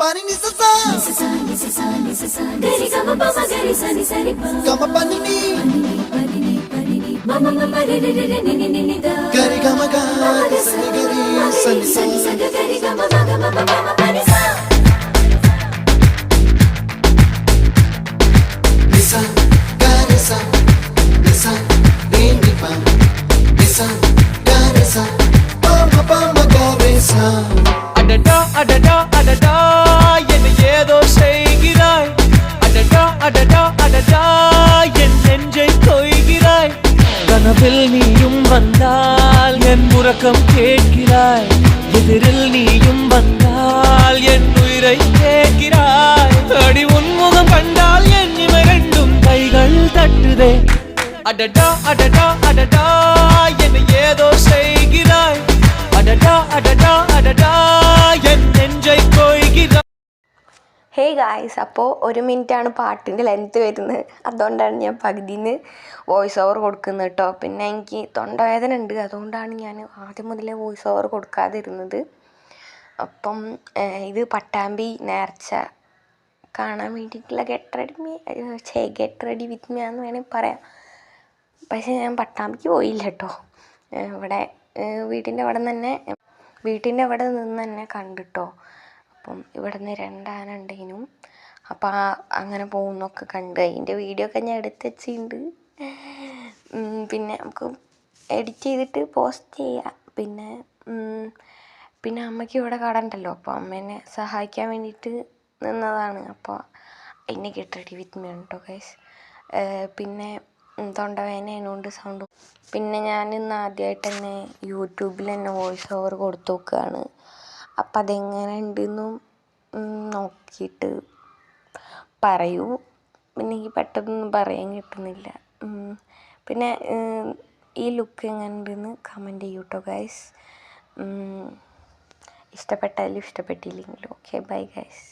Pani ni sa sa gari gama pama gari sa ni sa ri pa gama pani ni mama mama re re re ni ni ni da gari gama ga sa ni gari sa ni sa gari gama mama mama pani sa nisa gari sa nisa re ni pa nisa gari sa pama pama gari sa அடடா அடடா அடடா என்ன ஏதோ செய்கிறாய் அடடா அடடா அடடா என் நெஞ்சை கொய்கிறாய் கனவில் நீயும் வந்தால் என் உறக்கம் கேட்கிறாய் எதிரில் நீயும் வந்தால் என் உயிரை கேட்கிறாய் அடி உன்முகம் கண்டால் என் இமை ரெண்டும் கைகள் தட்டுதே அடடா அடடா அடடா என்ன ஏதோ செய்கிறாய் அடடா அடடா அடடா என் நெஞ்சை கொய்கிறாய். ഹേയ് ഗായ്സ്, അപ്പോൾ 1 മിനിറ്റാണ് പാട്ടിൻ്റെ ലെങ്ത്ത് വരുന്നത്. അതുകൊണ്ടാണ് ഞാൻ പകുതിന്ന് വോയിസ് ഓവർ കൊടുക്കുന്നത് കേട്ടോ. പിന്നെ എനിക്ക് തൊണ്ടവേദന ഉണ്ട്, അതുകൊണ്ടാണ് ഞാൻ ആദ്യം മുതലേ വോയിസ് ഓവർ കൊടുക്കാതിരുന്നത്. അപ്പം ഇത് പട്ടാമ്പി നേർച്ച കാണാൻ വേണ്ടിയിട്ടുള്ള ഗെറ്റ് റെഡി വിത്ത് മീ എന്ന് വേണമെങ്കിൽ പറയാം. പക്ഷേ ഞാൻ പട്ടാമ്പിക്ക് പോയില്ല കേട്ടോ. ഇവിടെ വീട്ടിൻ്റെ അവിടെ നിന്ന് തന്നെ കണ്ടിട്ടോ. അപ്പം ഇവിടെ നിന്ന് 2 ആന ഉണ്ടേനും. അപ്പം അങ്ങനെ പോകുന്നൊക്കെ കണ്ട് അതിൻ്റെ വീഡിയോ ഒക്കെ ഞാൻ എടുത്ത് വെച്ചിട്ടുണ്ട്. പിന്നെ നമുക്ക് എഡിറ്റ് ചെയ്തിട്ട് പോസ്റ്റ് ചെയ്യാം. പിന്നെ അമ്മയ്ക്ക് ഇവിടെ കട ഉണ്ടല്ലോ, അപ്പോൾ അമ്മേനെ സഹായിക്കാൻ വേണ്ടിയിട്ട് നിന്നതാണ്. അപ്പോൾ അതിനെ ഗെറ്റ് റെഡി വിത്ത് മീ കേട്ടോ ഗൈസ്. പിന്നെ തൊണ്ടവേദന അതിനോണ്ട് സൗണ്ട്. പിന്നെ ഞാൻ ഇന്ന് ആദ്യമായിട്ട് തന്നെ യൂട്യൂബിൽ തന്നെ വോയിസ് ഓവർ കൊടുത്തു നോക്കുകയാണ്. അപ്പം അതെങ്ങനെ ഉണ്ടെന്നും നോക്കിയിട്ട് പറയൂ. പിന്നെ എനിക്ക് പെട്ടെന്നൊന്നും പറയാൻ കിട്ടുന്നില്ല. പിന്നെ ഈ ലുക്ക് എങ്ങനെ ഉണ്ടെന്ന് കമൻറ്റ് ചെയ്യൂ കേട്ടോ ഗൈസ്. ഇഷ്ടപ്പെട്ടാലും ഇഷ്ടപ്പെട്ടില്ലെങ്കിലും ഓക്കെ ബൈ ഗൈസ്.